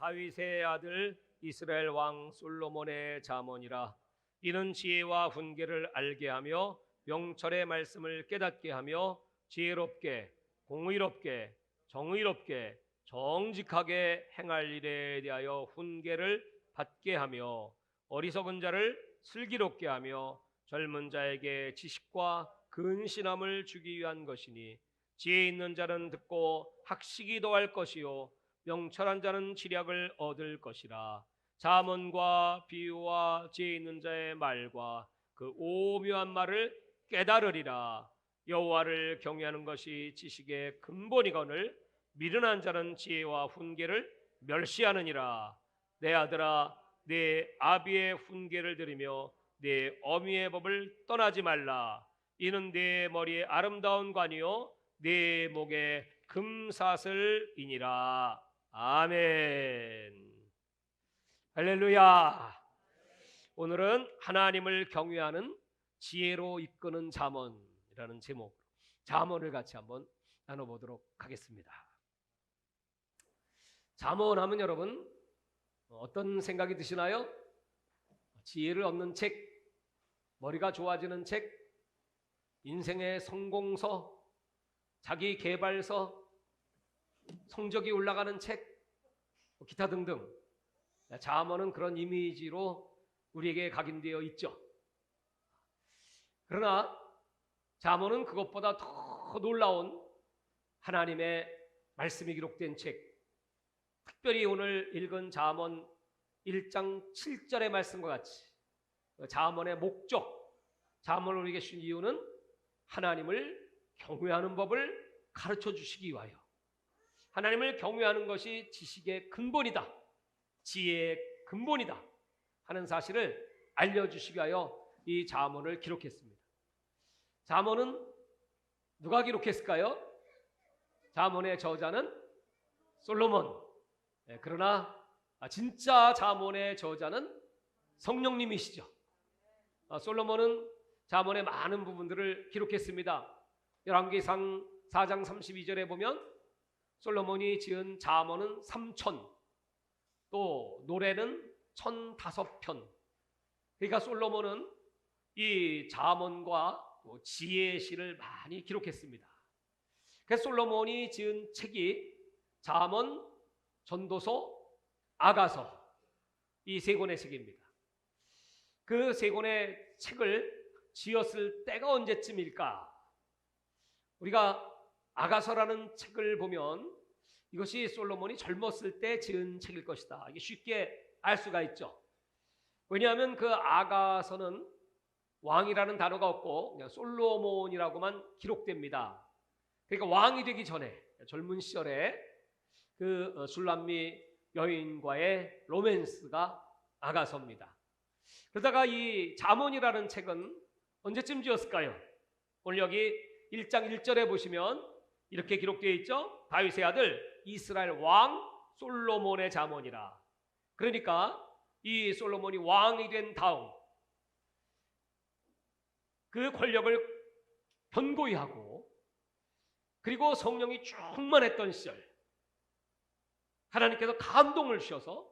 다윗의 아들 이스라엘 왕 솔로몬의 잠언이라. 이는 지혜와 훈계를 알게 하며 명철의 말씀을 깨닫게 하며 지혜롭게 공의롭게 정의롭게 정직하게 행할 일에 대하여 훈계를 받게 하며 어리석은 자를 슬기롭게 하며 젊은 자에게 지식과 근신함을 주기 위한 것이니, 지혜 있는 자는 듣고 학식이 더할 것이요 명철한 자는 지략을 얻을 것이라. 잠언과 비유와 지혜 있는 자의 말과 그 오묘한 말을 깨달으리라. 여호와를 경외하는 것이 지식의 근본이거늘 미련한 자는 지혜와 훈계를 멸시하느니라. 내 아들아, 내 아비의 훈계를 들으며 내 어미의 법을 떠나지 말라. 이는 내 머리에 아름다운 관이요 내 목에 금사슬이니라. 아멘. 할렐루야. 오늘은 하나님을 경외하는 지혜로 이끄는 잠언이라는 제목으로 잠언을 같이 한번 나눠보도록 하겠습니다. 잠언하면 여러분 어떤 생각이 드시나요? 지혜를 얻는 책, 머리가 좋아지는 책, 인생의 성공서, 자기 개발서, 성적이 올라가는 책, 기타 등등. 잠언은 그런 이미지로 우리에게 각인되어 있죠. 그러나 잠언은 그것보다 더 놀라운 하나님의 말씀이 기록된 책, 특별히 오늘 읽은 잠언 1장 7절의 말씀과 같이 잠언의 목적, 잠언을 우리에게 주신 이유는 하나님을 경외하는 법을 가르쳐 주시기 위하여, 하나님을 경외하는 것이 지식의 근본이다, 지혜의 근본이다 하는 사실을 알려주시기 위하여 이 잠언을 기록했습니다. 잠언은 누가 기록했을까요? 잠언의 저자는 솔로몬. 그러나 진짜 잠언의 저자는 성령님이시죠. 솔로몬은 잠언의 많은 부분들을 기록했습니다. 열왕기상 4장 32절에 보면 솔로몬이 지은 잠언은 3천, 또 노래는 1005편. 그러니까 솔로몬은 이 잠언과 또 지혜의 시를 많이 기록했습니다. 그래서 솔로몬이 지은 책이 잠언, 전도서, 아가서, 이 세 권의 책입니다. 그 세 권의 책을 지었을 때가 언제쯤일까? 우리가 아가서라는 책을 보면 이것이 솔로몬이 젊었을 때 지은 책일 것이다, 이게 쉽게 알 수가 있죠. 왜냐하면 그 아가서는 왕이라는 단어가 없고 그냥 솔로몬이라고만 기록됩니다. 그러니까 왕이 되기 전에 젊은 시절에 그 술람미 여인과의 로맨스가 아가서입니다. 그러다가 이 잠언이라는 책은 언제쯤 지었을까요? 오늘 여기 1장 1절에 보시면 이렇게 기록되어 있죠. 다윗의 아들 이스라엘 왕 솔로몬의 잠언이라. 그러니까 이 솔로몬이 왕이 된 다음 그 권력을 견고히 하고, 그리고 성령이 충만했던 시절, 하나님께서 감동을 주셔서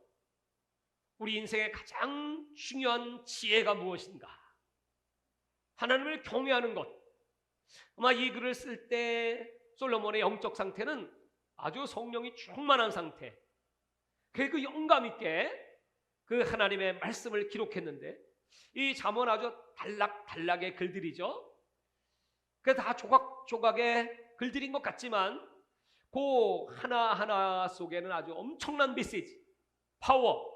우리 인생의 가장 중요한 지혜가 무엇인가, 하나님을 경외하는 것. 아마 이 글을 쓸 때 솔로몬의 영적 상태는 아주 성령이 충만한 상태, 그 영감 있게 그 하나님의 말씀을 기록했는데, 이 잠언 아주 단락단락의 글들이죠. 그래서 다 조각조각의 글들인 것 같지만 그 하나하나 속에는 아주 엄청난 메시지, 파워,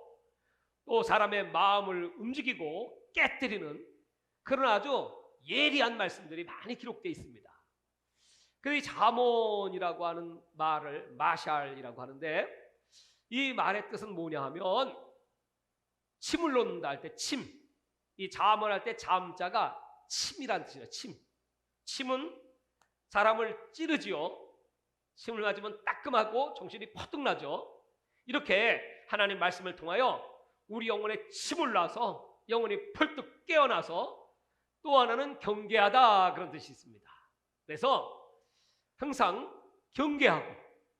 또 사람의 마음을 움직이고 깨뜨리는 그런 아주 예리한 말씀들이 많이 기록되어 있습니다. 그 잠언이라고 하는 말을 마샬이라고 하는데, 이 말의 뜻은 뭐냐 하면 침을 놓는다 할 때 침, 이 잠언할 때 잠자가 침이라는 뜻이에요. 침은 사람을 찌르지요. 침을 맞으면 따끔하고 정신이 퍼뜩 나죠. 이렇게 하나님 말씀을 통하여 우리 영혼에 침을 놔서 영혼이 펄떡 깨어나서, 또 하나는 경계하다 그런 뜻이 있습니다. 그래서 항상 경계하고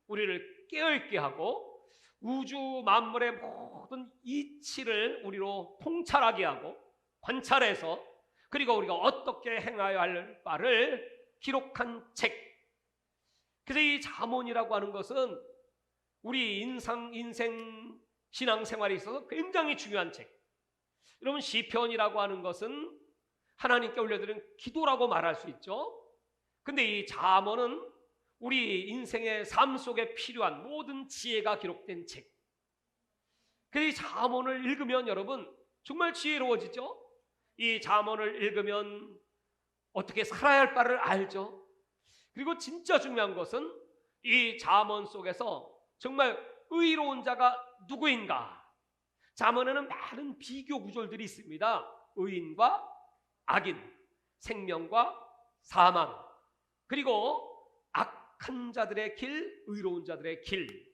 우리를 깨어있게 하고 우주 만물의 모든 이치를 우리로 통찰하게 하고 관찰해서 그리고 우리가 어떻게 행하여야 할 바를 기록한 책. 그래서 이 잠언이라고 하는 것은 우리 인생 신앙생활에 있어서 굉장히 중요한 책. 여러분, 시편이라고 하는 것은 하나님께 올려드린 기도라고 말할 수 있죠. 근데 이 잠언은 우리 인생의 삶 속에 필요한 모든 지혜가 기록된 책. 그래서 이 잠언을 읽으면 여러분 정말 지혜로워지죠. 이 잠언을 읽으면 어떻게 살아야 할 바를 알죠. 그리고 진짜 중요한 것은 이 잠언 속에서 정말 의로운 자가 누구인가. 잠언에는 많은 비교 구절들이 있습니다. 의인과 악인, 생명과 사망, 그리고 악한 자들의 길, 의로운 자들의 길,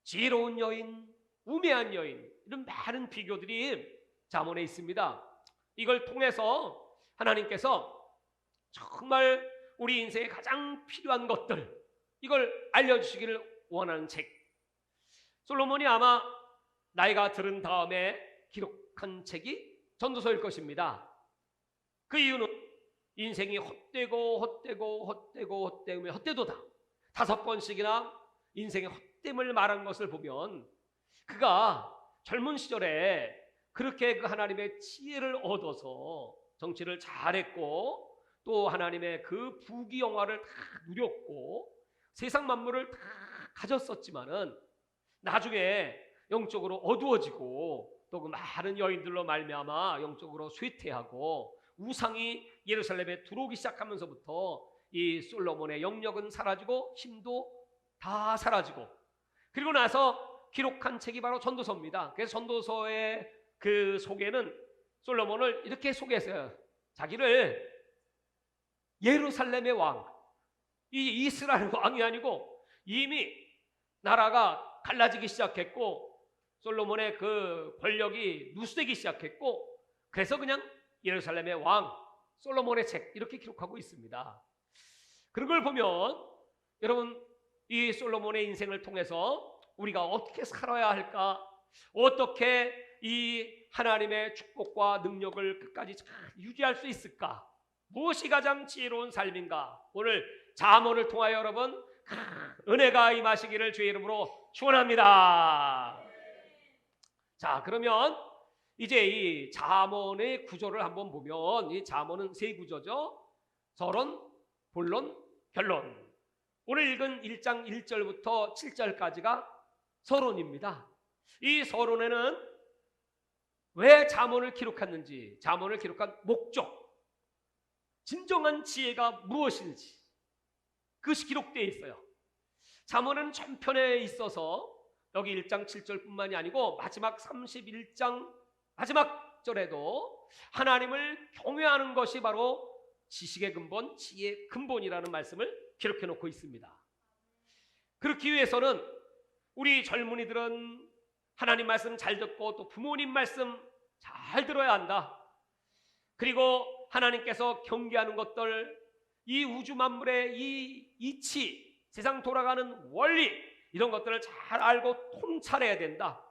지혜로운 여인, 우매한 여인, 이런 많은 비교들이 잠언에 있습니다. 이걸 통해서 하나님께서 정말 우리 인생에 가장 필요한 것들, 이걸 알려주시기를 원하는 책. 솔로몬이 아마 나이가 들은 다음에 기록한 책이 전도서일 것입니다. 그 이유는 인생이 헛되도다 5번씩이나 인생의 헛됨을 말한 것을 보면 그가 젊은 시절에 그렇게 그 하나님의 지혜를 얻어서 정치를 잘했고 또 하나님의 그 부귀영화를 다 누렸고 세상 만물을 다 가졌었지만은 나중에 영적으로 어두워지고 또 그 많은 여인들로 말미암아 영적으로 쇠퇴하고 우상이 예루살렘에 들어오기 시작하면서부터 이 솔로몬의 영역은 사라지고 힘도 다 사라지고, 그리고 나서 기록한 책이 바로 전도서입니다. 그래서 전도서의 그 소개는 솔로몬을 이렇게 소개했어요. 자기를 예루살렘의 왕, 이 이스라엘 왕이 아니고 이미 나라가 갈라지기 시작했고 솔로몬의 그 권력이 누수되기 시작했고 그래서 그냥 예루살렘의 왕, 솔로몬의 책, 이렇게 기록하고 있습니다. 그런 걸 보면 여러분, 이 솔로몬의 인생을 통해서 우리가 어떻게 살아야 할까, 어떻게 이 하나님의 축복과 능력을 끝까지 잘 유지할 수 있을까, 무엇이 가장 지혜로운 삶인가, 오늘 잠언을 통하여 여러분 은혜가 임하시기를 주의 이름으로 축원합니다. 자, 그러면 이제 이 잠언의 구조를 한번 보면 이 잠언은 세 구조죠. 서론, 본론, 결론. 오늘 읽은 1장 1절부터 7절까지가 서론입니다. 이 서론에는 왜 잠언을 기록했는지, 잠언을 기록한 목적, 진정한 지혜가 무엇인지 그것이 기록되어 있어요. 잠언은 전편에 있어서 여기 1장 7절뿐만이 아니고 마지막 31장 마지막 절에도 하나님을 경외하는 것이 바로 지식의 근본, 지혜의 근본이라는 말씀을 기록해 놓고 있습니다. 그렇기 위해서는 우리 젊은이들은 하나님 말씀 잘 듣고 또 부모님 말씀 잘 들어야 한다. 그리고 하나님께서 경계하는 것들, 이 우주 만물의 이 이치, 세상 돌아가는 원리, 이런 것들을 잘 알고 통찰해야 된다.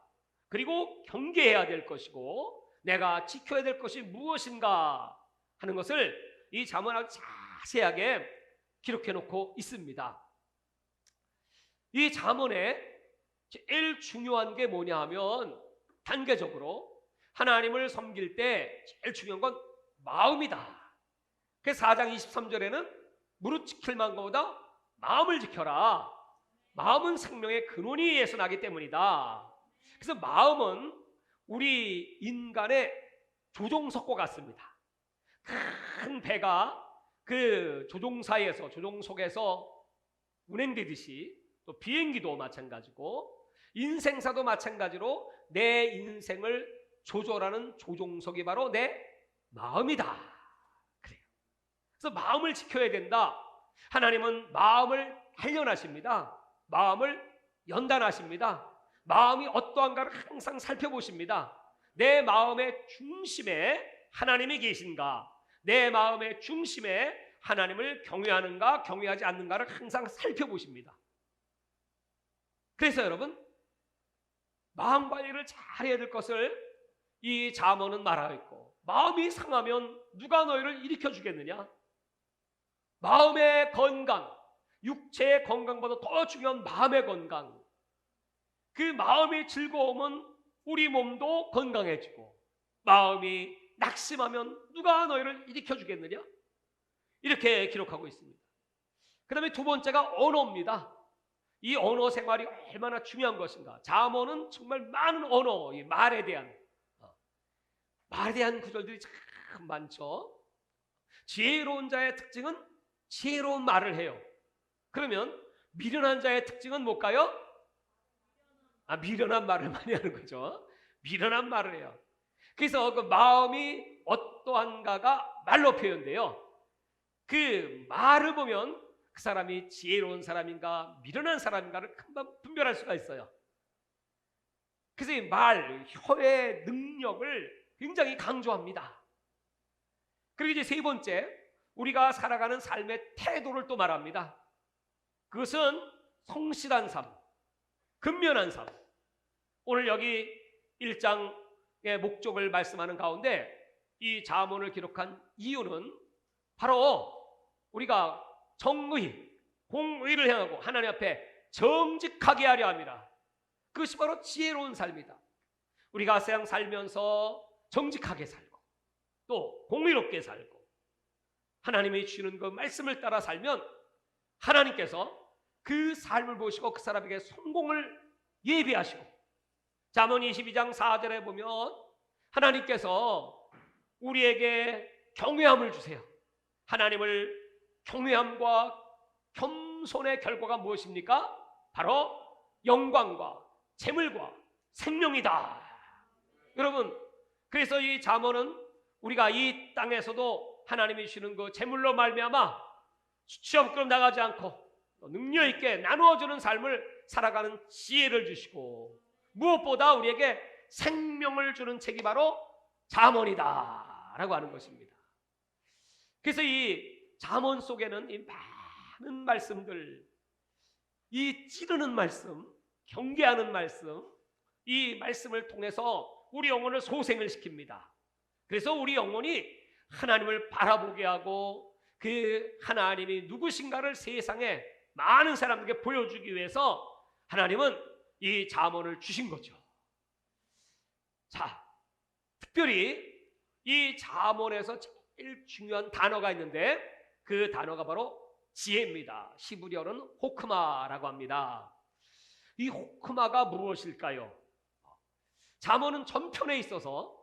그리고 경계해야 될 것이고 내가 지켜야 될 것이 무엇인가 하는 것을 이 잠언을 자세하게 기록해 놓고 있습니다. 이 잠언에 제일 중요한 게 뭐냐 하면 단계적으로 하나님을 섬길 때 제일 중요한 건 마음이다. 그래서 4장 23절에는 무릇 지킬 만보다 마음을 지켜라. 마음은 생명의 근원에서 나기 때문이다. 그래서 마음은 우리 인간의 조종석과 같습니다. 큰 배가 그 조종사에서, 조종석에서 운행되듯이 또 비행기도 마찬가지고 인생사도 마찬가지로 내 인생을 조절하는 조종석이 바로 내 마음이다. 그래요. 그래서 마음을 지켜야 된다. 하나님은 마음을 단련하십니다. 마음을 연단하십니다. 마음이 어떠한가를 항상 살펴보십니다. 내 마음의 중심에 하나님이 계신가, 내 마음의 중심에 하나님을 경외하는가 경외하지 않는가를 항상 살펴보십니다. 그래서 여러분, 마음 관리를 잘해야 될 것을 이 잠언은 말하고 있고, 마음이 상하면 누가 너희를 일으켜 주겠느냐? 마음의 건강, 육체의 건강보다 더 중요한 마음의 건강, 그 마음이 즐거우면 우리 몸도 건강해지고, 마음이 낙심하면 누가 너희를 일으켜 주겠느냐? 이렇게 기록하고 있습니다. 그 다음에 두 번째가 언어입니다. 이 언어 생활이 얼마나 중요한 것인가. 잠언은 정말 많은 언어, 이 말에 대한 구절들이 참 많죠. 지혜로운 자의 특징은 지혜로운 말을 해요. 그러면 미련한 자의 특징은 뭘까요? 미련한 말을 많이 하는 거죠. 미련한 말을 해요. 그래서 그 마음이 어떠한가가 말로 표현돼요. 그 말을 보면 그 사람이 지혜로운 사람인가 미련한 사람인가를 금방 분별할 수가 있어요. 그래서 이 말, 혀의 능력을 굉장히 강조합니다. 그리고 이제 세 번째, 우리가 살아가는 삶의 태도를 또 말합니다. 그것은 성실한 삶, 근면한 삶. 오늘 여기 1장의 목적을 말씀하는 가운데 이 잠언을 기록한 이유는 바로 우리가 정의, 공의를 향하고 하나님 앞에 정직하게 하려 합니다. 그것이 바로 지혜로운 삶이다. 우리가 세상 살면서 정직하게 살고 또 공의롭게 살고 하나님이 주시는 그 말씀을 따라 살면 하나님께서 그 삶을 보시고 그 사람에게 성공을 예비하시고, 잠언 22장 4절에 보면 하나님께서 우리에게 경외함을 주세요. 하나님을 경외함과 겸손의 결과가 무엇입니까? 바로 영광과 재물과 생명이다. 여러분, 그래서 이 잠언은 우리가 이 땅에서도 하나님이 주시는 그 재물로 말미암아 수치없게 나가지 않고 능력 있게 나누어주는 삶을 살아가는 지혜를 주시고, 무엇보다 우리에게 생명을 주는 책이 바로 잠언이다 라고 하는 것입니다. 그래서 이 잠언 속에는 이 많은 말씀들, 이 찌르는 말씀, 경계하는 말씀, 이 말씀을 통해서 우리 영혼을 소생을 시킵니다. 그래서 우리 영혼이 하나님을 바라보게 하고 그 하나님이 누구신가를 세상에 많은 사람들에게 보여주기 위해서 하나님은 이 잠언을 주신 거죠. 자, 특별히 이 잠언에서 제일 중요한 단어가 있는데 그 단어가 바로 지혜입니다. 히브리어는 호크마라고 합니다. 이 호크마가 무엇일까요? 잠언은 전편에 있어서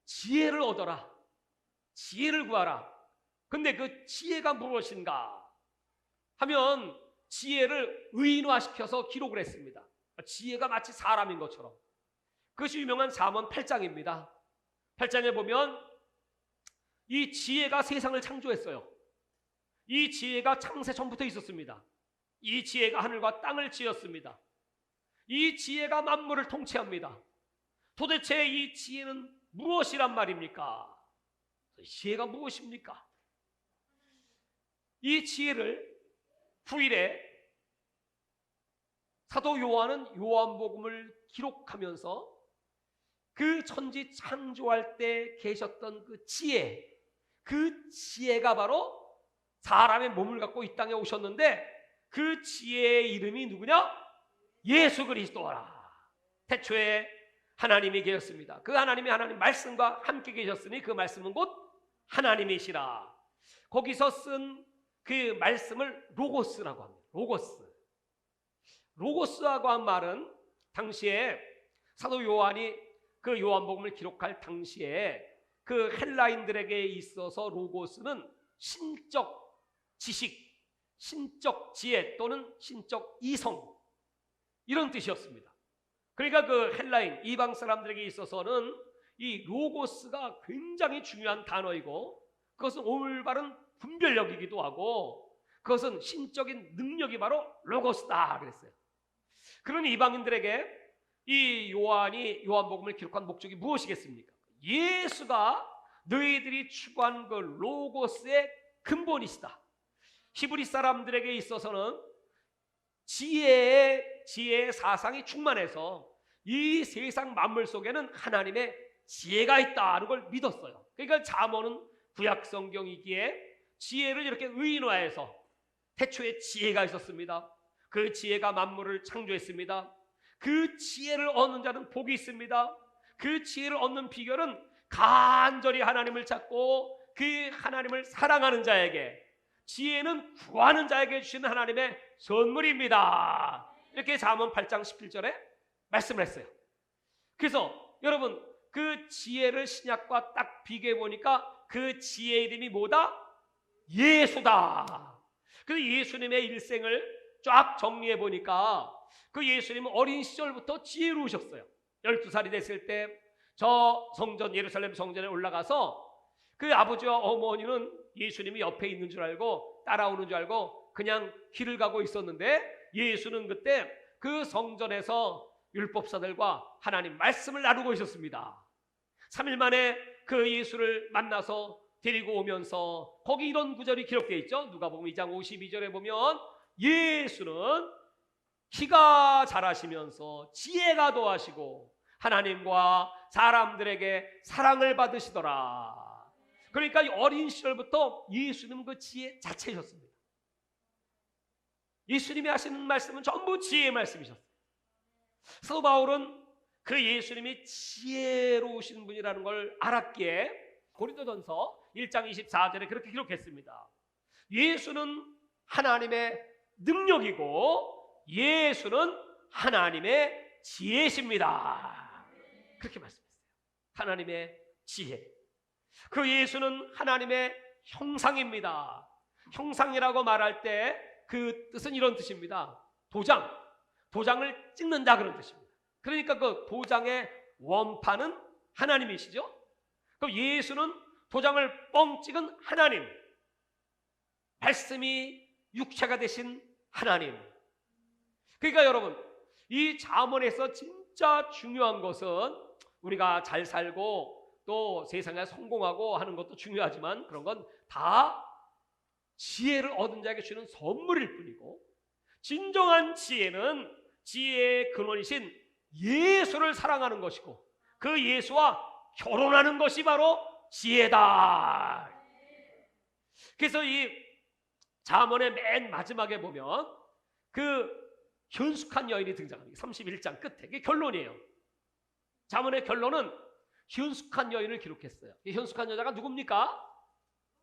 지혜를 얻어라, 지혜를 구하라. 근데 그 지혜가 무엇인가 하면 지혜를 의인화시켜서 기록을 했습니다. 지혜가 마치 사람인 것처럼. 그것이 유명한 잠언 8장입니다. 8장에 보면 이 지혜가 세상을 창조했어요. 이 지혜가 창세 전부터 있었습니다. 이 지혜가 하늘과 땅을 지었습니다. 이 지혜가 만물을 통치합니다. 도대체 이 지혜는 무엇이란 말입니까? 지혜가 무엇입니까? 이 지혜를 후일에 사도 요한은 요한복음을 기록하면서 그 천지 창조할 때 계셨던 그 지혜, 그 지혜가 바로 사람의 몸을 갖고 이 땅에 오셨는데 그 지혜의 이름이 누구냐? 예수 그리스도라. 태초에 하나님이 계셨습니다. 그 하나님이 하나님 말씀과 함께 계셨으니 그 말씀은 곧 하나님이시라. 거기서 쓴 그 말씀을 로고스라고 합니다. 로고스라고 한 말은 당시에 사도 요한이 그 요한복음을 기록할 당시에 그 헬라인들에게 있어서 로고스는 신적 지식, 신적 지혜 또는 신적 이성, 이런 뜻이었습니다. 그러니까 그 헬라인 이방 사람들에게 있어서는 이 로고스가 굉장히 중요한 단어이고, 그것은 올바른 분별력이기도 하고, 그것은 신적인 능력이 바로 로고스다 그랬어요. 그런 이방인들에게 이 요한이 요한복음을 기록한 목적이 무엇이겠습니까? 예수가 너희들이 추구한 그 로고스의 근본이시다. 히브리 사람들에게 있어서는 지혜의 사상이 충만해서 이 세상 만물 속에는 하나님의 지혜가 있다는 걸 믿었어요. 그러니까 잠언은 구약 성경이기에 지혜를 이렇게 의인화해서 태초에 지혜가 있었습니다. 그 지혜가 만물을 창조했습니다. 그 지혜를 얻는 자는 복이 있습니다. 그 지혜를 얻는 비결은 간절히 하나님을 찾고 그 하나님을 사랑하는 자에게, 지혜는 구하는 자에게 주시는 하나님의 선물입니다. 이렇게 잠언 8장 17절에 말씀을 했어요. 그래서 여러분, 그 지혜를 신약과 딱 비교해 보니까 그 지혜의 이름이 뭐다? 예수다. 그래서 예수님의 일생을 쫙 정리해 보니까 그 예수님은 어린 시절부터 지혜로우셨어요. 12살이 됐을 때 저 성전, 예루살렘 성전에 올라가서 그 아버지와 어머니는 예수님이 옆에 있는 줄 알고 따라오는 줄 알고 그냥 길을 가고 있었는데, 예수는 그때 그 성전에서 율법사들과 하나님 말씀을 나누고 있었습니다. 3일 만에 그 예수를 만나서 데리고 오면서 거기 이런 구절이 기록되어 있죠. 누가복음 2장 52절에 보면 예수는 키가 자라시면서 지혜가 더하시고 하나님과 사람들에게 사랑을 받으시더라. 그러니까 어린 시절부터 예수님은 그 지혜 자체이셨습니다. 예수님이 하시는 말씀은 전부 지혜의 말씀이셨어요. 사도 바울은 그 예수님이 지혜로우신 분이라는 걸 알았기에 고린도전서 1장 24절에 그렇게 기록했습니다. 예수는 하나님의 능력이고 예수는 하나님의 지혜십니다. 그렇게 말씀했어요. 하나님의 지혜. 그 예수는 하나님의 형상입니다. 형상이라고 말할 때 그 뜻은 이런 뜻입니다. 도장을 찍는다, 그런 뜻입니다. 그러니까 그 도장의 원판은 하나님이시죠. 그럼 예수는 도장을 뻥 찍은 하나님, 말씀이 육체가 되신 하나님. 그러니까 여러분, 이 잠언에서 진짜 중요한 것은 우리가 잘 살고 또 세상에 성공하고 하는 것도 중요하지만 그런 건 다 지혜를 얻은 자에게 주는 선물일 뿐이고, 진정한 지혜는 지혜의 근원이신 예수를 사랑하는 것이고 그 예수와 결혼하는 것이 바로 지혜다. 그래서 이 잠언의 맨 마지막에 보면 그 현숙한 여인이 등장합니다. 31장 끝에. 이게 결론이에요. 잠언의 결론은 현숙한 여인을 기록했어요. 이 현숙한 여자가 누굽니까?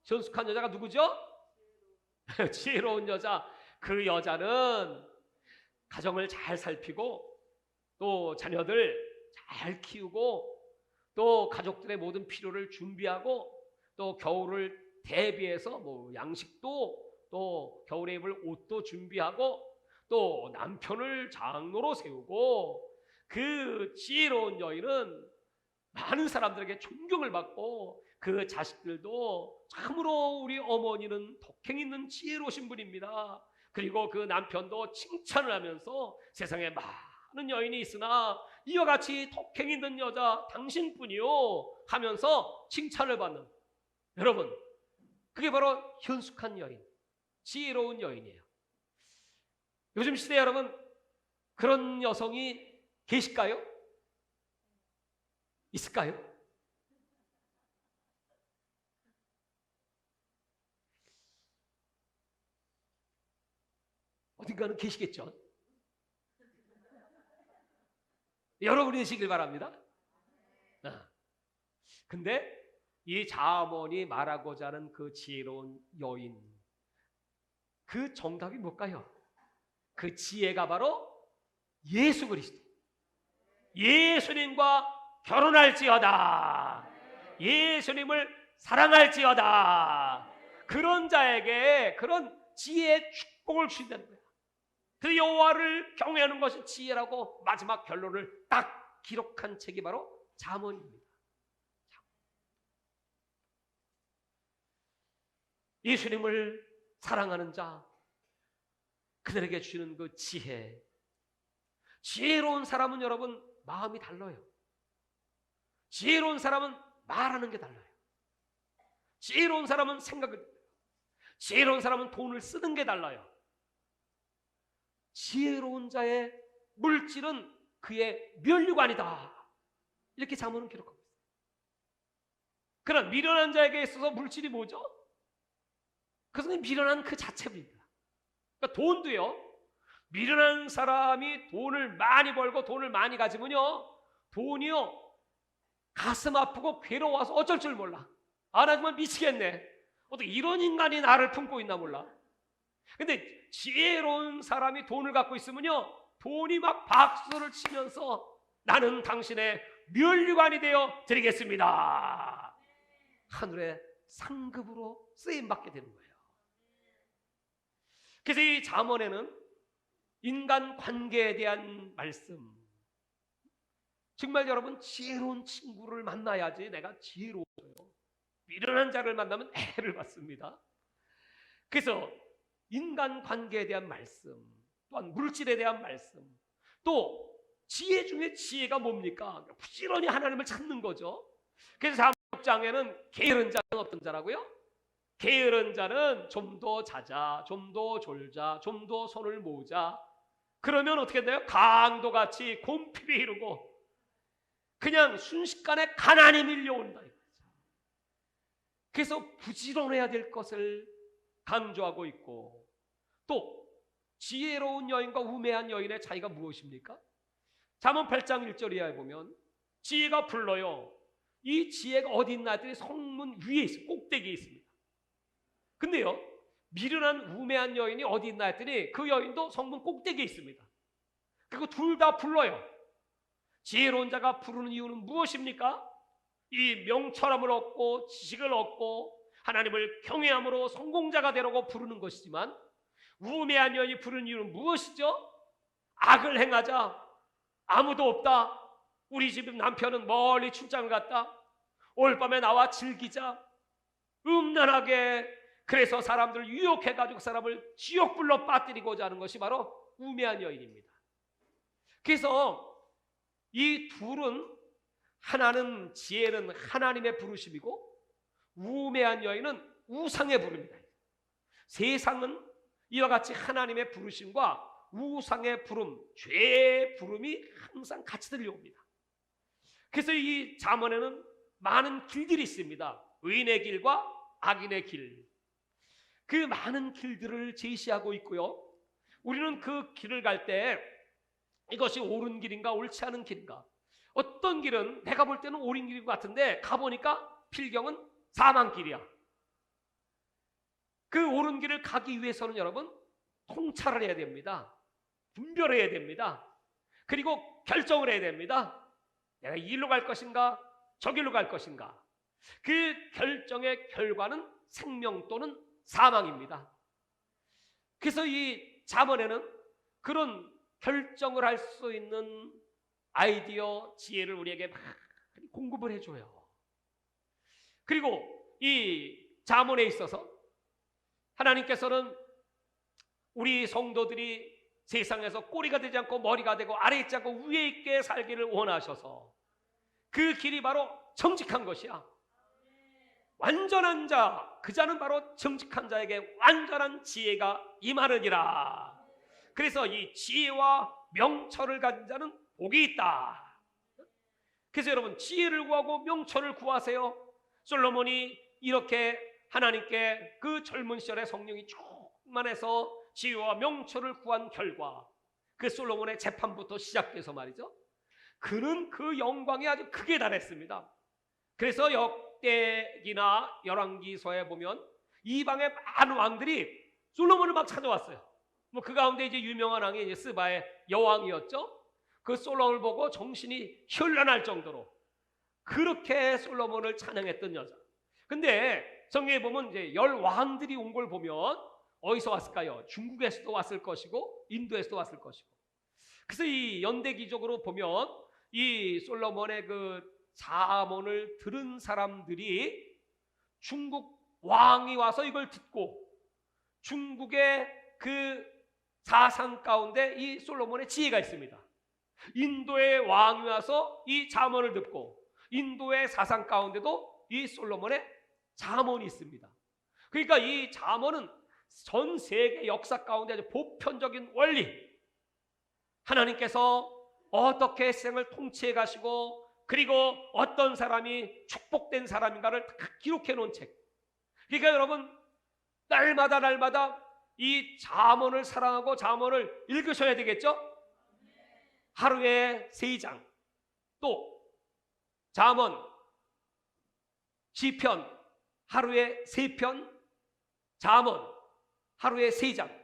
현숙한 여자가 누구죠? 지혜로운 여자. 그 여자는 가정을 잘 살피고 또 자녀들 잘 키우고 또 가족들의 모든 필요를 준비하고 또 겨울을 대비해서 뭐 양식도 또 겨울에 입을 옷도 준비하고 또 남편을 장로로 세우고, 그 지혜로운 여인은 많은 사람들에게 존경을 받고 그 자식들도 참으로 우리 어머니는 덕행 있는 지혜로우신 분입니다. 그리고 그 남편도 칭찬을 하면서 세상에 많은 여인이 있으나 이와 같이 덕행 있는 여자 당신뿐이요 하면서 칭찬을 받는, 여러분, 그게 바로 현숙한 여인, 지혜로운 여인이에요. 요즘 시대에 여러분 그런 여성이 계실까요? 있을까요? 어딘가는 계시겠죠. 여러분이 되시길 바랍니다. 근데 이 잠언이 말하고자 하는 그 지혜로운 여인, 그 정답이 뭘까요? 그 지혜가 바로 예수 그리스도, 예수님과 결혼할지어다, 예수님을 사랑할지어다, 그런 자에게 그런 지혜의 축복을 주신다는 거예요. 그 여호와를 경외하는 것이 지혜라고 마지막 결론을 딱 기록한 책이 바로 잠언입니다. 예수님을 사랑하는 자, 그들에게 주시는 그 지혜. 지혜로운 사람은 여러분 마음이 달라요. 지혜로운 사람은 말하는 게 달라요. 지혜로운 사람은 생각이 달라요. 지혜로운 사람은 돈을 쓰는 게 달라요. 지혜로운 자의 물질은 그의 면류관이다. 이렇게 잠언은 기록하고 있어요. 그러나 미련한 자에게 있어서 물질이 뭐죠? 그것은 미련한 그 자체입니다. 그러니까 돈도요, 미련한 사람이 돈을 많이 벌고 돈을 많이 가지면요, 돈이요 가슴 아프고 괴로워서 어쩔 줄 몰라. 아, 나 정말 미치겠네. 어떻게 이런 인간이 나를 품고 있나 몰라. 근데 지혜로운 사람이 돈을 갖고 있으면요, 돈이 막 박수를 치면서 나는 당신의 면류관이 되어 드리겠습니다. 하늘의 상급으로 쓰임받게 되는 거예요. 그래서 이 잠언에는 인간 관계에 대한 말씀, 정말 여러분 지혜로운 친구를 만나야지 내가 지혜로워져요. 미련한 자를 만나면 해를 받습니다. 그래서 인간 관계에 대한 말씀, 또한 물질에 대한 말씀, 또 지혜 중에 지혜가 뭡니까? 부지런히 하나님을 찾는 거죠. 그래서 3장에는 게으른 자는 어떤 자라고요? 게으른 자는 좀 더 자자, 좀 더 졸자, 좀 더 손을 모으자. 그러면 어떻게 돼요? 강도같이 곰핍이 이루고 그냥 순식간에 가난이 밀려온다. 그래서 부지런해야 될 것을 강조하고 있고, 또 지혜로운 여인과 우매한 여인의 차이가 무엇입니까? 잠언 8장 1절 이하에 보면 지혜가 불러요. 이 지혜가 어디 있나 했더니 성문 위에 있어요. 꼭대기에 있습니다. 근데요, 미련한 우매한 여인이 어디 있나 했더니 그 여인도 성문 꼭대기에 있습니다. 그리고 둘 다 불러요. 지혜로운 자가 부르는 이유는 무엇입니까? 이 명철함을 얻고 지식을 얻고 하나님을 경외함으로 성공자가 되라고 부르는 것이지만, 우매한 여인이 부르는 이유는 무엇이죠? 악을 행하자, 아무도 없다, 우리 집 남편은 멀리 출장을 갔다, 올 밤에 나와 즐기자, 음란하게, 그래서 사람들을 유혹해가지고 사람을 지옥불로 빠뜨리고자 하는 것이 바로 우매한 여인입니다. 그래서 이 둘은, 하나는 지혜는 하나님의 부르심이고 우매한 여인은 우상의 부름이다. 세상은 이와 같이 하나님의 부르심과 우상의 부름, 죄의 부름이 항상 같이 들려옵니다. 그래서 이 잠언에는 많은 길들이 있습니다. 의인의 길과 악인의 길, 그 많은 길들을 제시하고 있고요, 우리는 그 길을 갈 때 이것이 옳은 길인가 옳지 않은 길인가, 어떤 길은 내가 볼 때는 옳은 길인 것 같은데 가보니까 필경은 사망길이야. 그 옳은 길을 가기 위해서는 여러분 통찰을 해야 됩니다. 분별해야 됩니다. 그리고 결정을 해야 됩니다. 내가 이 길로 갈 것인가 저 길로 갈 것인가. 그 결정의 결과는 생명 또는 사망입니다. 그래서 이 잠언에는 그런 결정을 할 수 있는 아이디어, 지혜를 우리에게 많이 공급을 해줘요. 그리고 이 잠언에 있어서 하나님께서는 우리 성도들이 세상에서 꼬리가 되지 않고 머리가 되고 아래에 있지 않고 위에 있게 살기를 원하셔서 그 길이 바로 정직한 것이야. 완전한 자, 그 자는 바로 정직한 자에게 완전한 지혜가 임하느니라. 그래서 이 지혜와 명철을 가진 자는 복이 있다. 그래서 여러분 지혜를 구하고 명철을 구하세요. 솔로몬이 이렇게 하나님께 그 젊은 시절에 성령이 충만해서 지혜와 명철을 구한 결과, 그 솔로몬의 재판부터 시작돼서 말이죠, 그는 그 영광이 아주 크게 달했습니다. 그래서 역대기나 열왕기서에 보면 이방의 많은 왕들이 솔로몬을 막 찾아왔어요. 뭐 그 가운데 이제 유명한 왕이 이제 스바의 여왕이었죠. 그 솔로몬을 보고 정신이 현란할 정도로 그렇게 솔로몬을 찬양했던 여자. 근데 성경에 보면 이제 10왕들이 온 걸 보면 어디서 왔을까요? 중국에서도 왔을 것이고 인도에서도 왔을 것이고. 그래서 이 연대기적으로 보면 이 솔로몬의 그 잠언을 들은 사람들이 중국 왕이 와서 이걸 듣고 중국의 그 사상 가운데 이 솔로몬의 지혜가 있습니다. 인도의 왕이 와서 이 잠언을 듣고 인도의 사상 가운데도 이 솔로몬의 잠언이 있습니다. 그러니까 이 잠언은 전 세계 역사 가운데 아주 보편적인 원리, 하나님께서 어떻게 세상을 통치해 가시고 그리고 어떤 사람이 축복된 사람인가를 다 기록해 놓은 책. 그러니까 여러분 날마다 이 잠언을 사랑하고 잠언을 읽으셔야 되겠죠? 하루에 3장, 또 잠언, 시편 하루에 3편, 잠언 하루에 3장.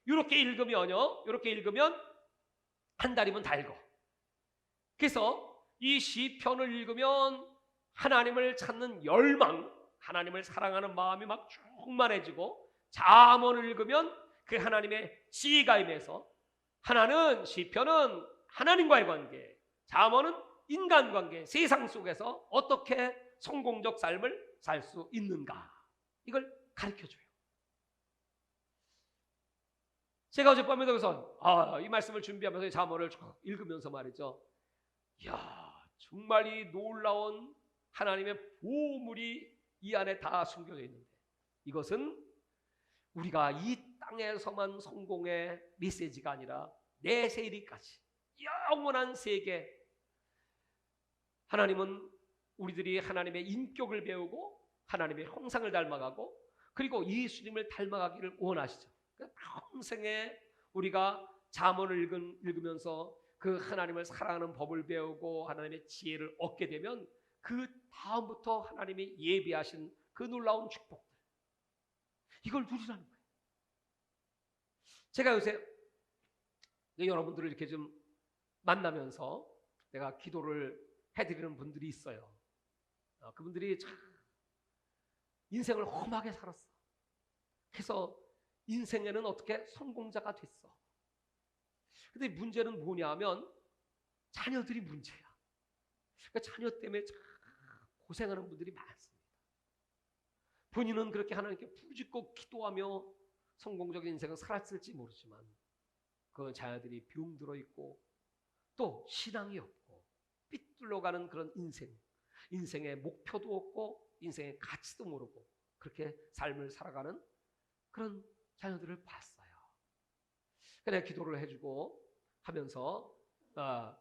이렇게 읽으면요, 이렇게 읽으면 한 달이면 다 읽어. 그래서 이 시편을 읽으면 하나님을 찾는 열망, 하나님을 사랑하는 마음이 막 충만해지고, 잠언을 읽으면 그 하나님의 지혜가 임해서 하나는 시편은 하나님과의 관계, 잠언은 인간관계, 세상 속에서 어떻게 성공적 삶을 살 수 있는가, 이걸 가르쳐줘요. 제가 어젯밤에 그래서 이 말씀을 준비하면서 잠언을 읽으면서 말이죠, 이야, 정말 이 놀라운 하나님의 보물이 이 안에 다 숨겨져 있는데, 이것은 우리가 이 땅에서만 성공의 메시지가 아니라 내세 이르기까지 영원한 세계, 하나님은 우리들이 하나님의 인격을 배우고 하나님의 형상을 닮아가고 그리고 예수님을 닮아가기를 원하시죠. 평생에 우리가 잠언을 읽으면서 그 하나님을 사랑하는 법을 배우고 하나님의 지혜를 얻게 되면 그 다음부터 하나님이 예비하신 그 놀라운 축복들, 이걸 누리라는 거예요. 제가 요새 여러분들을 이렇게 좀 만나면서 내가 기도를 해드리는 분들이 있어요. 그분들이 참 인생을 험하게 살았어. 그래서 인생에는 어떻게 성공자가 됐어. 근데 문제는 뭐냐 하면 자녀들이 문제야. 그러니까 자녀 때문에 참 고생하는 분들이 많습니다. 본인은 그렇게 하나님께 부르짖고 기도하며 성공적인 인생을 살았을지 모르지만 그 자녀들이 병들어 있고 또 신앙이 없고 삐뚤러가는 그런 인생의 목표도 없고 인생의 가치도 모르고 그렇게 삶을 살아가는 그런 자녀들을 봤어요. 그래서 기도를 해주고 하면서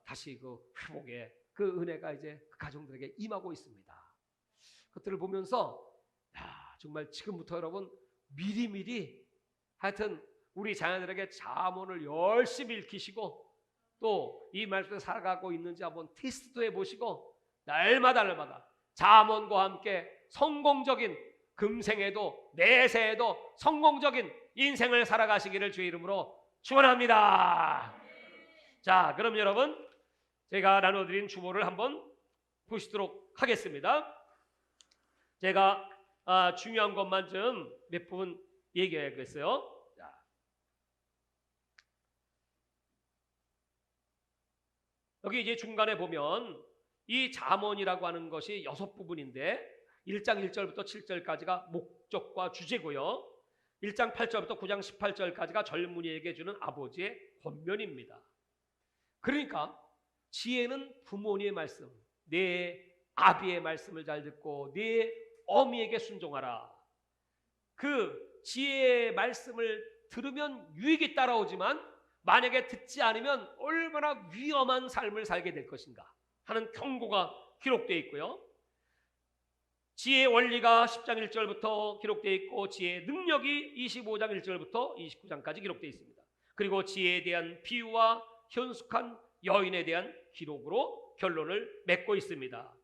다시 그 회복의 그 은혜가 이제 그 가정들에게 임하고 있습니다. 그것들을 보면서 정말 지금부터 여러분 미리미리 하여튼 우리 자녀들에게 잠언을 열심히 읽히시고 또 이 말씀에 살아가고 있는지 한번 테스트도 해보시고 날마다 잠언과 함께 성공적인 금생에도 내세에도 성공적인 인생을 살아가시기를 주의 이름으로 축원합니다. 자, 그럼 여러분 제가 나눠드린 주보를 한번 보시도록 하겠습니다. 제가 중요한 것만 좀 몇 부분 얘기해야겠어요. 여기 이제 중간에 보면 이 잠언이라고 하는 것이 6부분인데 1장 1절부터 7절까지가 목적과 주제고요. 1장 8절부터 9장 18절까지가 젊은이에게 주는 아버지의 권면입니다. 그러니까 지혜는 부모님의 말씀, 내 아비의 말씀을 잘 듣고 내 어미에게 순종하라. 그 지혜의 말씀을 들으면 유익이 따라오지만 만약에 듣지 않으면 얼마나 위험한 삶을 살게 될 것인가 하는 경고가 기록되어 있고요. 지혜의 원리가 10장 1절부터 기록되어 있고 지혜의 능력이 25장 1절부터 29장까지 기록되어 있습니다. 그리고 지혜에 대한 비유와 현숙한 여인에 대한 기록으로 결론을 맺고 있습니다.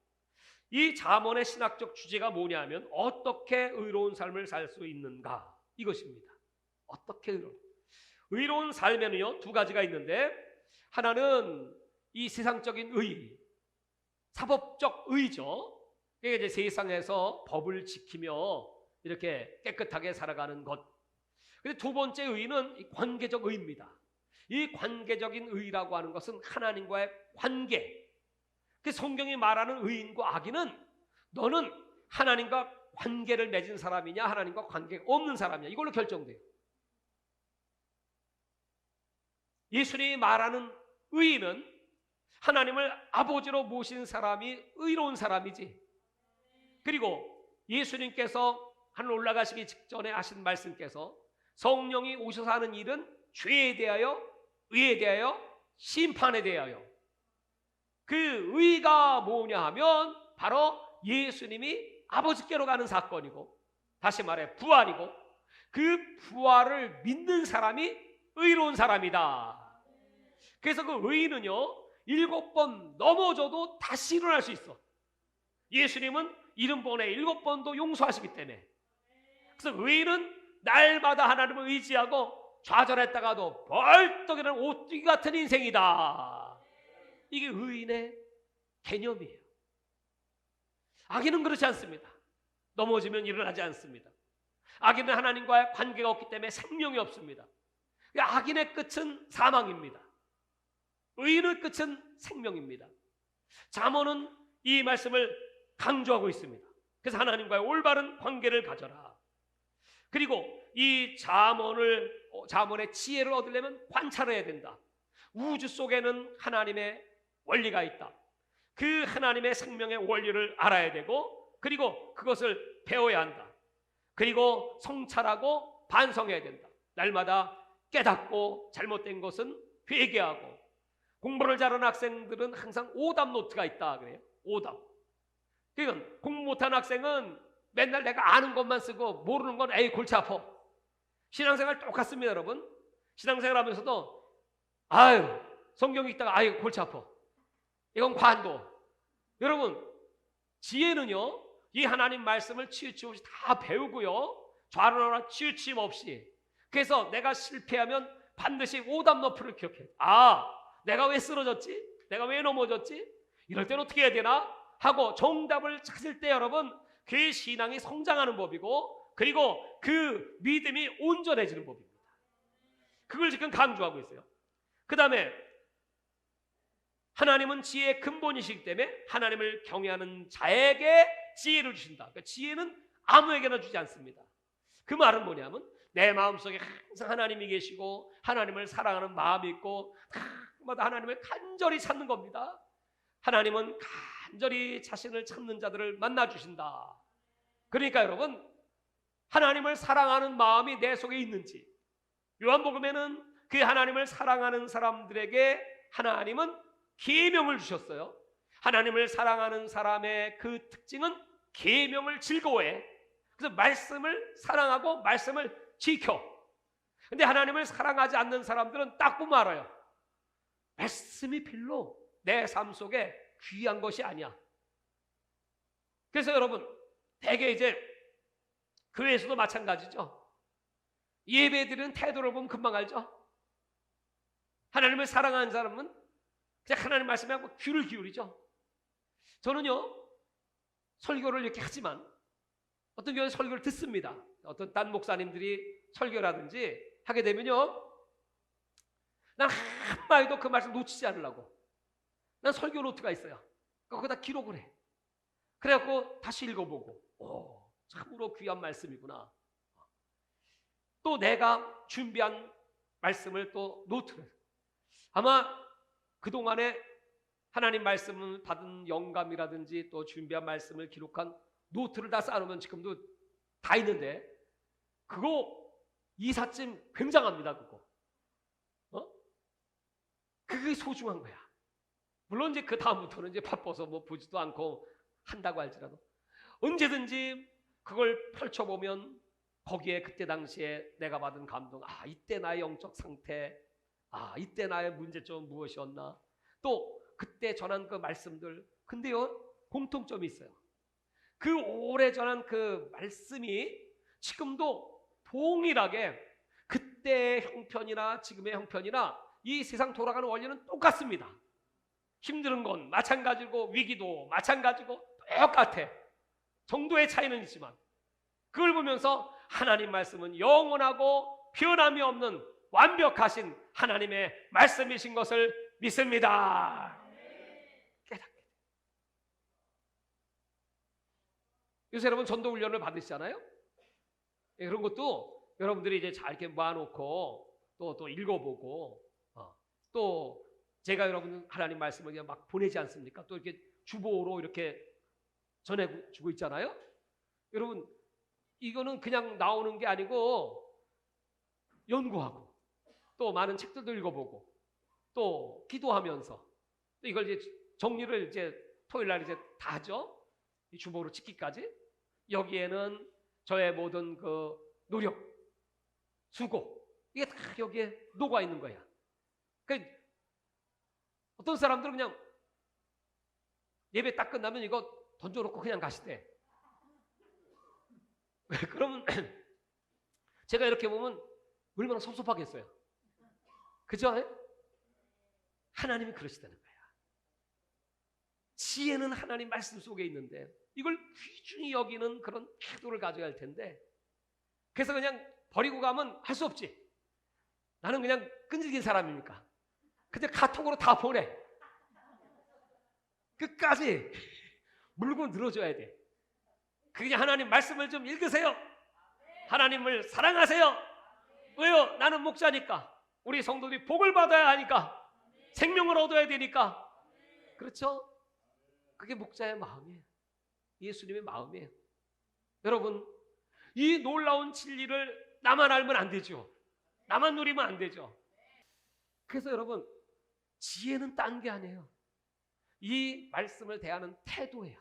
이 잠언의 신학적 주제가 뭐냐면 어떻게 의로운 삶을 살 수 있는가, 이것입니다. 어떻게 의로운 삶에는요 2가지가 있는데, 하나는 이 세상적인 의, 사법적 의죠. 이게 이제 세상에서 법을 지키며 이렇게 깨끗하게 살아가는 것. 근데 2번째 의는 이 관계적 의입니다. 이 관계적인 의라고 하는 것은 하나님과의 관계. 그 성경이 말하는 의인과 악인은 너는 하나님과 관계를 맺은 사람이냐 하나님과 관계가 없는 사람이냐 이걸로 결정돼요. 예수님이 말하는 의인은 하나님을 아버지로 모신 사람이 의로운 사람이지. 그리고 예수님께서 하늘 올라가시기 직전에 하신 말씀께서 성령이 오셔서 하는 일은 죄에 대하여, 의에 대하여, 심판에 대하여 그 의가 뭐냐 하면 바로 예수님이 아버지께로 가는 사건이고, 다시 말해 부활이고, 그 부활을 믿는 사람이 의로운 사람이다. 그래서 그 의는요 7번 넘어져도 다시 일어날 수 있어. 예수님은 70번에 7번도 용서하시기 때문에. 그래서 의는 날마다 하나님을 의지하고 좌절했다가도 벌떡 일어나는 오뚜기 같은 인생이다. 이게 의인의 개념이에요. 악인은 그렇지 않습니다. 넘어지면 일어나지 않습니다. 악인은 하나님과의 관계가 없기 때문에 생명이 없습니다. 악인의 끝은 사망입니다. 의인의 끝은 생명입니다. 잠언은 이 말씀을 강조하고 있습니다. 그래서 하나님과의 올바른 관계를 가져라. 그리고 이 잠언의 지혜를 얻으려면 관찰을 해야 된다. 우주 속에는 하나님의 원리가 있다. 그 하나님의 생명의 원리를 알아야 되고, 그리고 그것을 배워야 한다. 그리고 성찰하고 반성해야 된다. 날마다 깨닫고 잘못된 것은 회개하고. 공부를 잘하는 학생들은 항상 오답 노트가 있다 그래요. 오답. 그러니까 공부 못한 학생은 맨날 내가 아는 것만 쓰고 모르는 건 에이 골치 아파. 신앙생활 똑같습니다, 여러분. 신앙생활 하면서도 아유 성경 읽다가 아유 골치 아파. 이건 관도. 여러분 지혜는요 이 하나님 말씀을 치우침 없이 다 배우고요, 좌로나 치우침 없이. 그래서 내가 실패하면 반드시 오답 너프를 기억해. 아 내가 왜 쓰러졌지? 내가 왜 넘어졌지? 이럴 때는 어떻게 해야 되나? 하고 정답을 찾을 때 여러분 그 신앙이 성장하는 법이고, 그리고 그 믿음이 온전해지는 법입니다. 그걸 지금 강조하고 있어요. 그 다음에 하나님은 지혜의 근본이시기 때문에 하나님을 경외하는 자에게 지혜를 주신다. 그러니까 지혜는 아무에게나 주지 않습니다. 그 말은 뭐냐면 내 마음속에 항상 하나님이 계시고 하나님을 사랑하는 마음이 있고 마다 하나님을 간절히 찾는 겁니다. 하나님은 간절히 자신을 찾는 자들을 만나주신다. 그러니까 여러분 하나님을 사랑하는 마음이 내 속에 있는지, 요한복음에는 그 하나님을 사랑하는 사람들에게 하나님은 계명을 주셨어요. 하나님을 사랑하는 사람의 그 특징은 계명을 즐거워해. 그래서 말씀을 사랑하고 말씀을 지켜. 근데 하나님을 사랑하지 않는 사람들은 딱 보면 알아요. 말씀이 별로 내 삶 속에 귀한 것이 아니야. 그래서 여러분 대개 이제 교회에서도 마찬가지죠. 예배드리는 태도를 보면 금방 알죠. 하나님을 사랑하는 사람은 그냥 하나님 말씀에 하고 귀를 기울이죠. 저는요 설교를 이렇게 하지만 어떤 교회는 설교를 듣습니다. 어떤 딴 목사님들이 설교라든지 하게 되면요 난 한마디도 그 말씀 놓치지 않으려고 난 설교 노트가 있어요. 거기다 기록을 해. 그래갖고 다시 읽어보고 참으로 귀한 말씀이구나. 또 내가 준비한 말씀을 또 노트를, 아마 그동안에 하나님 말씀을 받은 영감이라든지 또 준비한 말씀을 기록한 노트를 다 쌓아놓으면 지금도 다 있는데 그거 이삿짐 굉장합니다. 그거 그게 소중한 거야. 물론 이제 그 다음부터는 이제 바빠서 뭐 보지도 않고 한다고 할지라도 언제든지 그걸 펼쳐보면 거기에 그때 당시에 내가 받은 감동, 이때 나의 영적 상태, 이때 나의 문제점은 무엇이었나, 또 그때 전한 그 말씀들. 근데요 공통점이 있어요. 그 오래 전한 그 말씀이 지금도 동일하게 그때의 형편이나 지금의 형편이나 이 세상 돌아가는 원리는 똑같습니다. 힘든 건 마찬가지고 위기도 마찬가지고 똑같아. 정도의 차이는 있지만 그걸 보면서 하나님 말씀은 영원하고 변함이 없는 완벽하신 하나님의 말씀이신 것을 믿습니다. 깨닫게 돼. 요새 여러분 전도 훈련을 받으시잖아요. 그런 것도 여러분들이 이제 잘 이렇게 모아놓고 또 읽어보고 또 제가 여러분 하나님 말씀을 그냥 막 보내지 않습니까? 또 이렇게 주보로 이렇게 전해주고 있잖아요. 여러분 이거는 그냥 나오는 게 아니고 연구하고 또 많은 책들도 읽어보고 또 기도하면서 또 이걸 이제 정리를 이제 토요일 날 이제 다 하죠. 이 주보로 찍기까지. 여기에는 저의 모든 그 노력, 수고, 이게 다 여기에 녹아 있는 거야. 그러니까 어떤 사람들은 그냥 예배 딱 끝나면 이거 던져놓고 그냥 가시대. 그러면 제가 이렇게 보면 얼마나 섭섭하겠어요. 그죠? 하나님이 그러시다는 거야. 지혜는 하나님 말씀 속에 있는데 이걸 귀중히 여기는 그런 태도를 가져야 할 텐데, 그래서 그냥 버리고 가면 할 수 없지. 나는 그냥 끈질긴 사람이니까. 근데 카톡으로 다 보내. 끝까지 물고 늘어줘야 돼. 그냥 하나님 말씀을 좀 읽으세요. 하나님을 사랑하세요. 왜요? 나는 목자니까. 우리 성도들이 복을 받아야 하니까. 생명을 얻어야 되니까. 그렇죠? 그게 목자의 마음이에요. 예수님의 마음이에요. 여러분, 이 놀라운 진리를 나만 알면 안 되죠. 나만 누리면 안 되죠. 그래서 여러분, 지혜는 딴 게 아니에요. 이 말씀을 대하는 태도예요.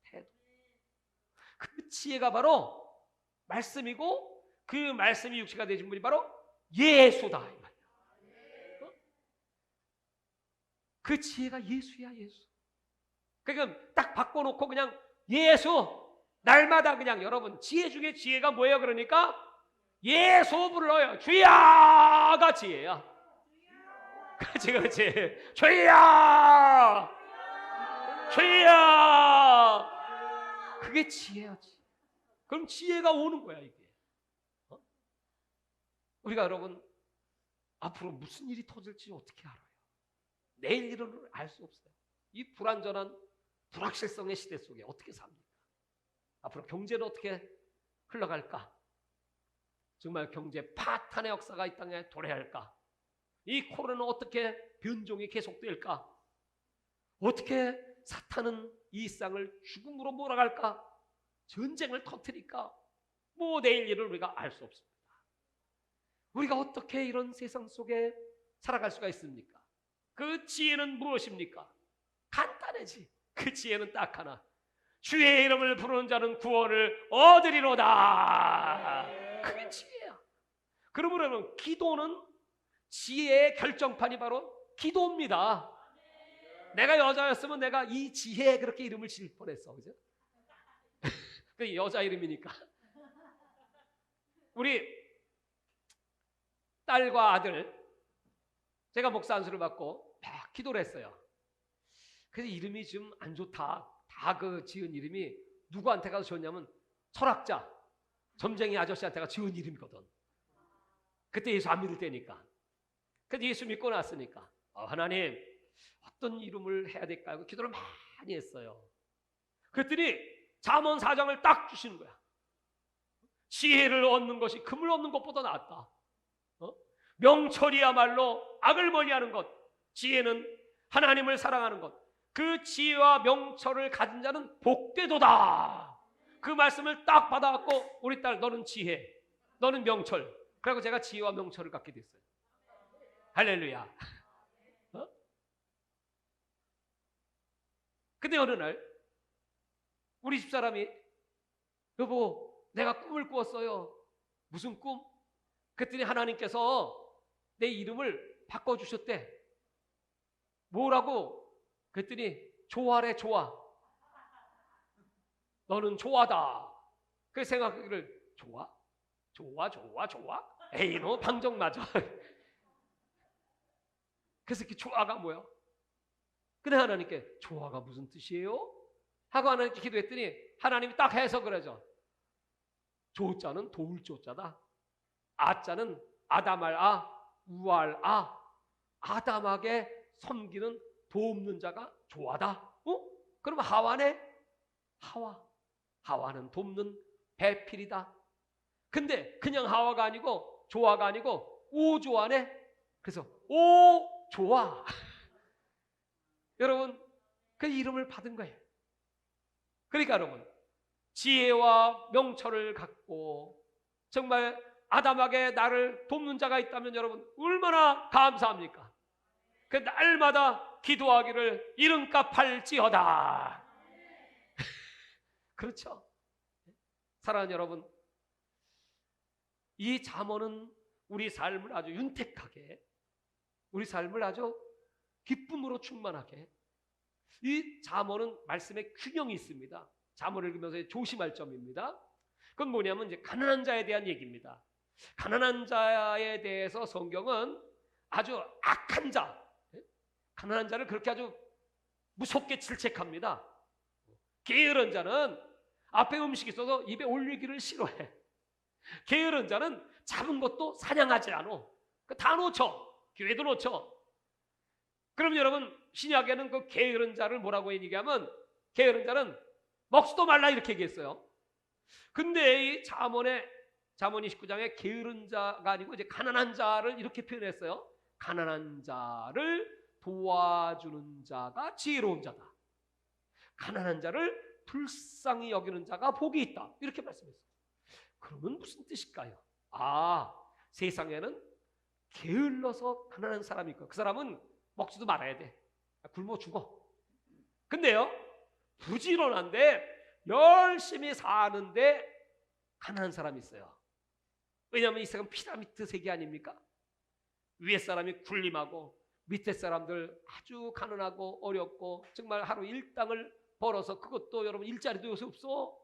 태도. 그 지혜가 바로 말씀이고, 그 말씀이 육체가 되신 분이 바로 예수다. 그 지혜가 예수야, 예수. 그러니까 딱 바꿔놓고 그냥 예수, 날마다 그냥 여러분, 지혜 중에 지혜가 뭐예요? 그러니까 예수 불러요. 주야가 지혜야. 그렇지, 그렇지. 주야, 주야. 그게 지혜야지. 그럼 지혜가 오는 거야, 이게. 우리가 여러분, 앞으로 무슨 일이 터질지 어떻게 알아요? 내일 일은 알 수 없어요. 이 불안전한 불확실성의 시대 속에 어떻게 삽니까? 앞으로 경제는 어떻게 흘러갈까? 정말 경제 파탄의 역사가 이 땅에 도래할까? 이 코로나는 어떻게 변종이 계속될까? 어떻게 사탄은 이 땅을 죽음으로 몰아갈까? 전쟁을 터뜨릴까? 뭐 내일 일을 우리가 알 수 없습니다. 우리가 어떻게 이런 세상 속에 살아갈 수가 있습니까? 그 지혜는 무엇입니까? 간단하지. 그 지혜는 딱 하나. 주의 이름을 부르는 자는 구원을 얻으리로다. 그게 지혜야. 그러면 기도는 지혜의 결정판이 바로 기도입니다. 내가 여자였으면 내가 이 지혜에 그렇게 이름을 지을 뻔했어. 그죠? 그 여자 이름이니까. 우리 딸과 아들, 제가 목사 안수를 받고 막 기도를 했어요. 그래서 이름이 좀 안 좋다. 다 그 지은 이름이 누구한테 가서 지었냐면 철학자, 점쟁이 아저씨한테 지은 이름이거든. 그때 예수 안 믿을 때니까. 그래서 예수 믿고 났으니까 하나님 어떤 이름을 해야 될까요? 기도를 많이 했어요. 그랬더니 잠언 4장을 딱 주시는 거야. 지혜를 얻는 것이 금을 얻는 것보다 낫다. 명철이야말로 악을 멀리하는 것, 지혜는 하나님을 사랑하는 것. 그 지혜와 명철을 가진 자는 복되도다. 그 말씀을 딱 받아갖고 우리 딸 너는 지혜, 너는 명철. 그리고 제가 지혜와 명철을 갖게 됐어요. 할렐루야. 근데 어느 날 우리 집사람이 여보 내가 꿈을 꾸었어요. 무슨 꿈? 그랬더니 하나님께서 내 이름을 바꿔주셨대. 뭐라고? 그랬더니 좋아래. 좋아. 너는 좋아다. 그 생각을 좋아? 좋아? 에이 너 방정 맞아. 그래서 그 좋아가 뭐야? 근데 하나님께 좋아가 무슨 뜻이에요? 하고 하나님께 기도했더니 하나님이 딱 해석을 하죠. 조자는 도울 조자다. 아자는 아담할 우할 아담하게 섬기는 돕는 자가 좋아다. 그럼 하와네? 하와는 돕는 배필이다. 근데 그냥 하와가 아니고 조아가 아니고 오조아네. 그래서 오조아. 여러분 그 이름을 받은 거예요. 그러니까 여러분 지혜와 명철을 갖고 정말 아담하게 나를 돕는 자가 있다면 여러분 얼마나 감사합니까? 그 날마다 기도하기를 이름값 할지어다. 그렇죠? 사랑하는 여러분, 이 잠언은 우리 삶을 아주 윤택하게, 우리 삶을 아주 기쁨으로 충만하게, 이 잠언은 말씀에 균형이 있습니다. 잠언을 읽으면서 조심할 점입니다. 그건 뭐냐면 이제 가난한 자에 대한 얘기입니다. 가난한 자에 대해서 성경은 아주 악한 자, 가난한 자를 그렇게 아주 무섭게 질책합니다. 게으른 자는 앞에 음식이 있어서 입에 올리기를 싫어해. 게으른 자는 잡은 것도 사냥하지 않아. 다 놓쳐. 교회도 놓쳐. 그럼 여러분, 신약에는 그 게으른 자를 뭐라고 얘기하면, 게으른 자는 먹지도 말라 이렇게 얘기했어요. 근데 이 잠언 29장에 게으른 자가 아니고 이제 가난한 자를 이렇게 표현했어요. 가난한 자를 도와주는 자가 지혜로운 자다. 가난한 자를 불쌍히 여기는 자가 복이 있다. 이렇게 말씀했어요. 그러면 무슨 뜻일까요? 세상에는 게을러서 가난한 사람이 있고 그 사람은 먹지도 말아야 돼. 굶어 죽어. 근데요, 부지런한데 열심히 사는데 가난한 사람이 있어요. 왜냐하면 이 세상은 피라미드 세계 아닙니까? 위에 사람이 굴림하고 밑에 사람들 아주 가난하고 어렵고 정말 하루 일당을 벌어서 그것도 여러분 일자리도 요새 없어.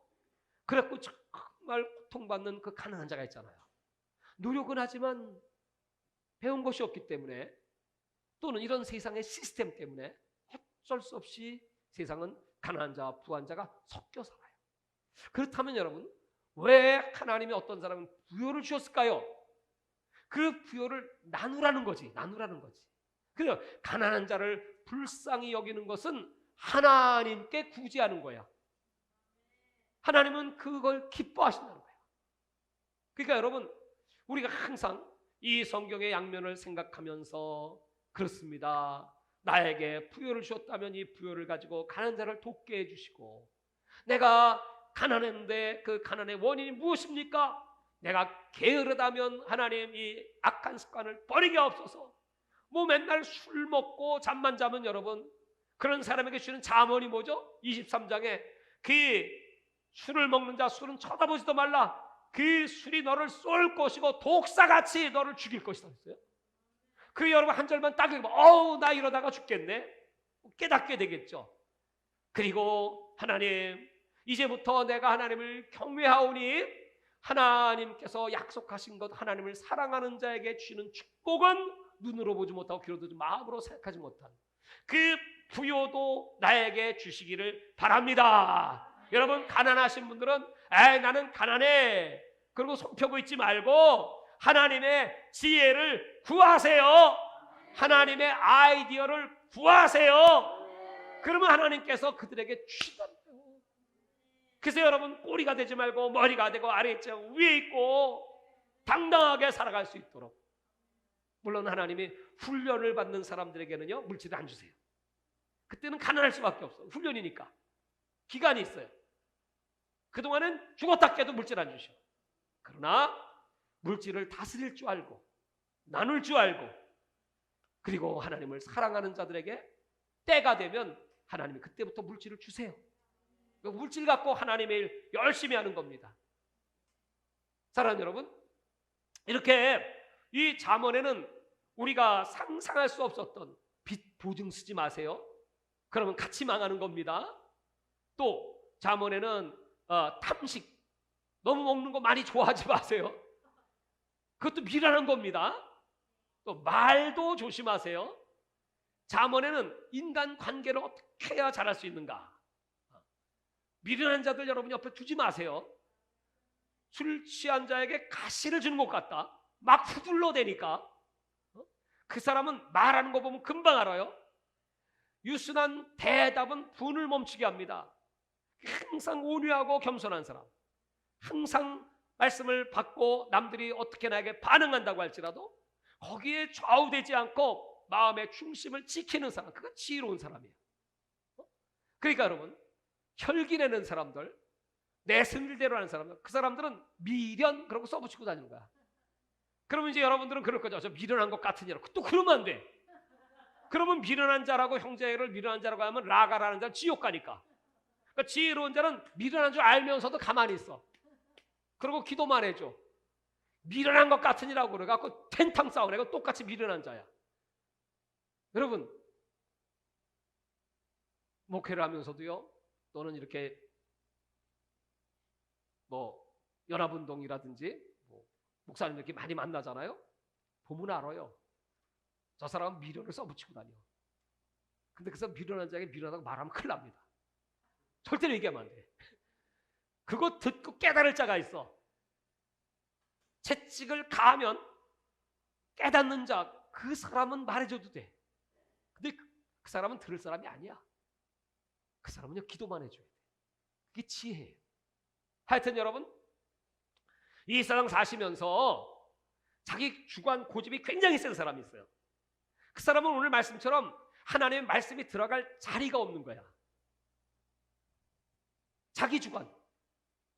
그래갖고 정말 고통받는 그 가난한 자가 있잖아요. 노력은 하지만 배운 것이 없기 때문에 또는 이런 세상의 시스템 때문에 어쩔 수 없이 세상은 가난한 자와 부한 자가 섞여 살아요. 그렇다면 여러분, 왜 하나님이 어떤 사람은 부여를 주셨을까요? 그 부여를 나누라는 거지. 그래서 가난한 자를 불쌍히 여기는 것은 하나님께 구제하는 거야. 하나님은 그걸 기뻐하신다는 거야. 그러니까 여러분, 우리가 항상 이 성경의 양면을 생각하면서 그렇습니다. 나에게 부여를 주셨다면 이 부여를 가지고 가난한 자를 돕게 해주시고, 내가 가난한데 그 가난의 원인이 무엇입니까? 내가 게으르다면 하나님 이 악한 습관을 버리게 없어서. 뭐 맨날 술 먹고 잠만 자면 여러분, 그런 사람에게 주는 잠언이 뭐죠? 23장에 그 술을 먹는 자 술은 쳐다보지도 말라. 그 술이 너를 쏠 것이고 독사같이 너를 죽일 것이다 했어요. 그 여러분 한 절만 딱 읽으면 어우 나 이러다가 죽겠네. 깨닫게 되겠죠. 그리고 하나님, 이제부터 내가 하나님을 경외하오니 하나님께서 약속하신 것, 하나님을 사랑하는 자에게 주시는 축복은 눈으로 보지 못하고 귀로 듣지 마음으로 생각하지 못한 그 부요도 나에게 주시기를 바랍니다. 여러분, 가난하신 분들은 나는 가난해 그리고 손 펴고 있지 말고 하나님의 지혜를 구하세요. 하나님의 아이디어를 구하세요. 그러면 하나님께서 그들에게 주시더라고요. 그래서 여러분, 꼬리가 되지 말고 머리가 되고 아래에 있고 위에 있고 당당하게 살아갈 수 있도록. 물론 하나님이 훈련을 받는 사람들에게는요 물질을 안 주세요. 그때는 가난할 수밖에 없어. 훈련이니까 기간이 있어요. 그동안은 죽었다 깨도 물질 안 주셔. 그러나 물질을 다스릴 줄 알고 나눌 줄 알고 그리고 하나님을 사랑하는 자들에게 때가 되면 하나님이 그때부터 물질을 주세요. 물질 갖고 하나님의 일 열심히 하는 겁니다. 사랑하는 여러분, 이렇게 이 잠언에는 우리가 상상할 수 없었던 빚 보증 쓰지 마세요. 그러면 같이 망하는 겁니다. 또 잠언에는 탐식, 너무 먹는 거 많이 좋아하지 마세요. 그것도 미련한 겁니다. 또 말도 조심하세요. 잠언에는 인간 관계를 어떻게 해야 잘할 수 있는가. 미련한 자들 여러분 옆에 두지 마세요. 술 취한 자에게 가시를 주는 것 같다. 막 후들러대니까 그 사람은 말하는 거 보면 금방 알아요. 유순한 대답은 분을 멈추게 합니다. 항상 온유하고 겸손한 사람, 항상 말씀을 받고 남들이 어떻게 나에게 반응한다고 할지라도 거기에 좌우되지 않고 마음의 중심을 지키는 사람, 그건 지혜로운 사람이에요. 그러니까 여러분, 혈기 내는 사람들, 내 승질대로 하는 사람들, 그 사람들은 미련 그런 거 써붙이고 다니는 거야. 그러면 이제 여러분들은 그럴 거죠. 저 미련한 것 같으니라. 또 그러면 안 돼. 그러면 미련한 자라고 형제를 미련한 자라고 하면 라가라는 자는 지옥 가니까. 그러니까 지혜로운 자는 미련한 줄 알면서도 가만히 있어. 그리고 기도만 해줘. 미련한 것 같으니라고 그래갖고 텐탕 싸우래가 똑같이 미련한 자야. 여러분, 목회를 하면서도요, 또는 이렇게 뭐 연합운동이라든지 뭐 목사님 이렇게 많이 만나잖아요. 보면 알아요. 저 사람은 미련을 써붙이고 다녀. 근데 그래서 미련한 자에게 미련하다고 말하면 큰일 납니다. 절대로 얘기하면 안 돼. 그거 듣고 깨달을 자가 있어. 채찍을 가하면 깨닫는 자, 그 사람은 말해줘도 돼. 근데 그 사람은 들을 사람이 아니야. 그 사람은요, 기도만 해줘야 돼. 그게 지혜예요. 하여튼 여러분, 이 세상 사시면서 자기 주관 고집이 굉장히 센 사람이 있어요. 그 사람은 오늘 말씀처럼 하나님의 말씀이 들어갈 자리가 없는 거야. 자기 주관,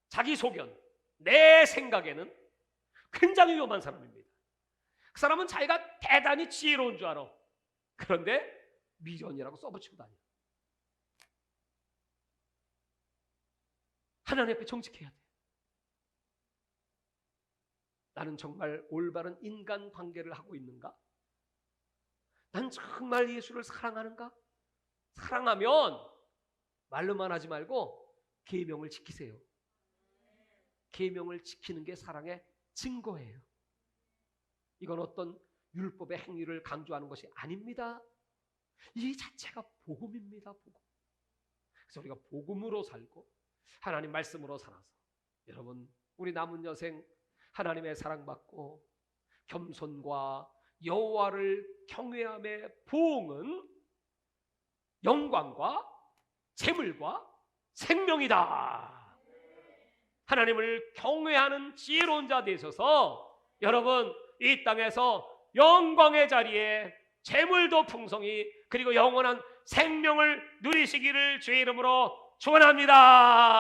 자기 소견, 내 생각에는 굉장히 위험한 사람입니다. 그 사람은 자기가 대단히 지혜로운 줄 알아. 그런데 미련이라고 써붙이고 다녀. 하나님 앞에 정직해야 돼. 나는 정말 올바른 인간 관계를 하고 있는가? 난 정말 예수를 사랑하는가? 사랑하면 말로만 하지 말고 계명을 지키세요. 계명을 지키는 게 사랑의 증거예요. 이건 어떤 율법의 행위를 강조하는 것이 아닙니다. 이 자체가 복음입니다. 복음. 그래서 우리가 복음으로 살고 하나님 말씀으로 살아서 여러분, 우리 남은 여생 하나님의 사랑받고 겸손과 여호와를 경외함의 보응은 영광과 재물과 생명이다. 하나님을 경외하는 지혜로운 자 되셔서 여러분, 이 땅에서 영광의 자리에 재물도 풍성히 그리고 영원한 생명을 누리시기를 주의 이름으로 축원합니다.